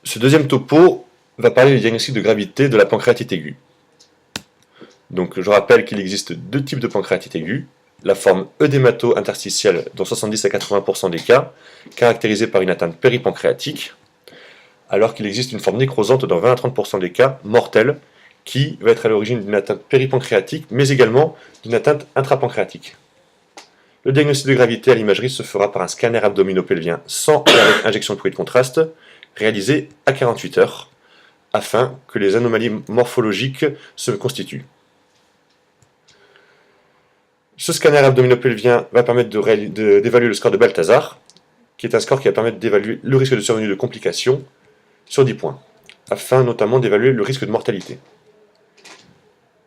Ce deuxième topo va parler du diagnostic de gravité de la pancréatite aiguë. Donc je rappelle qu'il existe deux types de pancréatite aiguë, la forme œdémato-interstitielle dans 70 à 80% des cas, caractérisée par une atteinte péripancréatique, alors qu'il existe une forme nécrosante dans 20 à 30% des cas, mortelle, qui va être à l'origine d'une atteinte péripancréatique, mais également d'une atteinte intrapancréatique. Le diagnostic de gravité à l'imagerie se fera par un scanner abdominopelvien sans et avec injection de produit de contraste, réalisé à 48 heures, afin que les anomalies morphologiques se constituent. Ce scanner abdominopelvien va permettre d'évaluer le score de Balthazar, qui est un score qui va permettre d'évaluer le risque de survenue de complications sur 10 points, afin notamment d'évaluer le risque de mortalité.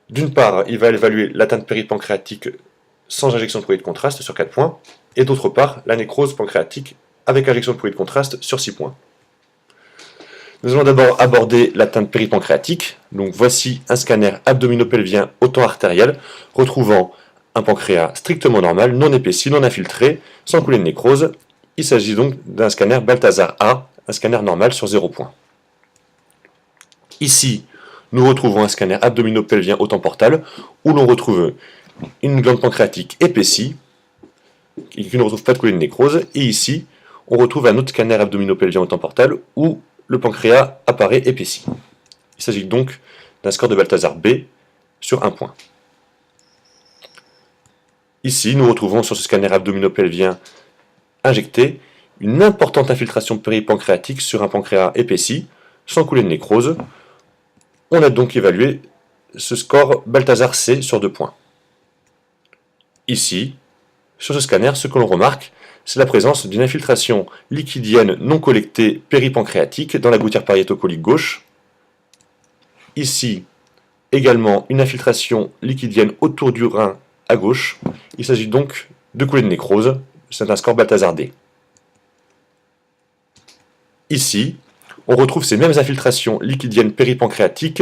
D'une part, il va évaluer l'atteinte péripancréatique sans injection de produit de contraste sur 4 points, et d'autre part, la nécrose pancréatique avec injection de produit de contraste sur 6 points. Nous allons d'abord aborder l'atteinte péripancréatique. Donc voici un scanner abdominopelvien au temps artériel retrouvant un pancréas strictement normal, non épaissi, non infiltré, sans couler de nécrose. Il s'agit donc d'un scanner Balthazar A, un scanner normal sur 0 points. Ici, nous retrouvons un scanner abdominopelvien au temps portal où l'on retrouve une glande pancréatique épaissie qui ne retrouve pas de coulée de nécrose. Et ici, on retrouve un autre scanner abdominopelvien au temps portal où le pancréas apparaît épaissi. Il s'agit donc d'un score de Balthazar B sur 1 point. Ici, nous retrouvons sur ce scanner abdominopelvien injecté une importante infiltration péripancréatique sur un pancréas épaissi, sans couler de nécrose. On a donc évalué ce score Balthazar C sur 2 points. Ici, sur ce scanner, ce que l'on remarque, c'est la présence d'une infiltration liquidienne non collectée péripancréatique dans la gouttière pariétocolique gauche. Ici, également une infiltration liquidienne autour du rein à gauche. Il s'agit donc de coulée de nécrose, c'est un score Balthazar D. Ici, on retrouve ces mêmes infiltrations liquidiennes péripancréatiques.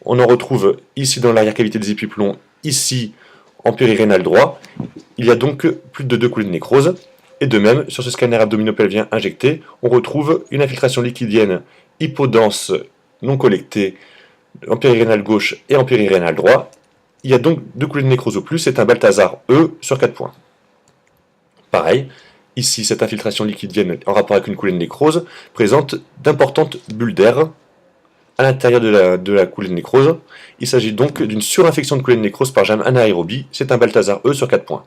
On en retrouve ici dans l'arrière-cavité des épiplombs, ici en périrénal droit. Il y a donc plus de 2 coulées de nécrose. Et de même, sur ce scanner abdominopelvien injecté, on retrouve une infiltration liquidienne hypodense non collectée en périrénal gauche et en périrénal droit. Il y a donc 2 coulées de nécrose au plus, c'est un Balthazar E sur 4 points. Pareil, ici cette infiltration liquidienne en rapport avec une coulée de nécrose présente d'importantes bulles d'air à l'intérieur de la coulée de nécrose. Il s'agit donc d'une surinfection de coulée de nécrose par germe anaérobie, c'est un Balthazar E sur 4 points.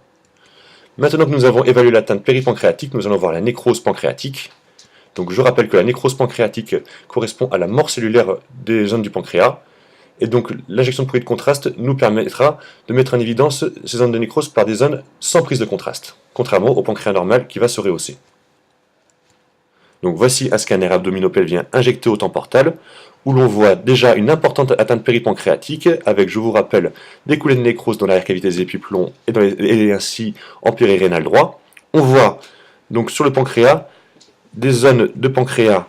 Maintenant que nous avons évalué l'atteinte péripancréatique, nous allons voir la nécrose pancréatique. Donc je rappelle que la nécrose pancréatique correspond à la mort cellulaire des zones du pancréas. Et donc l'injection de produit de contraste nous permettra de mettre en évidence ces zones de nécrose par des zones sans prise de contraste, contrairement au pancréas normal qui va se rehausser. Donc voici un scanner abdominopelvien injecté au temps portal, où l'on voit déjà une importante atteinte péripancréatique, avec, je vous rappelle, des coulées de nécrose dans l'arrière-cavité des épiplombs et ainsi en périrénal droit. On voit donc sur le pancréas des zones de pancréas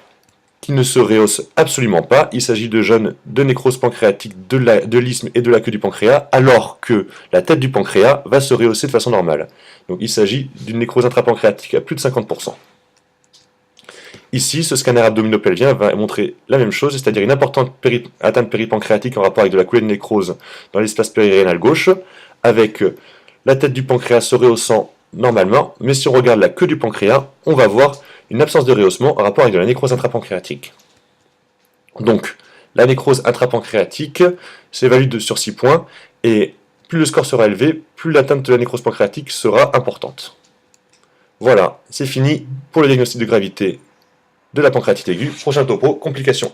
qui ne se rehaussent absolument pas. Il s'agit de zones de nécrose pancréatique de l'isthme et de la queue du pancréas, alors que la tête du pancréas va se rehausser de façon normale. Donc il s'agit d'une nécrose intrapancréatique à plus de 50%. Ici, ce scanner abdominopelvien va montrer la même chose, c'est-à-dire une importante atteinte péripancréatique en rapport avec de la coulée de nécrose dans l'espace périrénal gauche, avec la tête du pancréas se rehaussant normalement, mais si on regarde la queue du pancréas, on va voir une absence de rehaussement en rapport avec de la nécrose intrapancréatique. Donc, la nécrose intrapancréatique s'évalue sur 6 points, et plus le score sera élevé, plus l'atteinte de la nécrose pancréatique sera importante. Voilà, c'est fini pour le diagnostic de gravité de la pancréatite aiguë. Prochain topo, complications.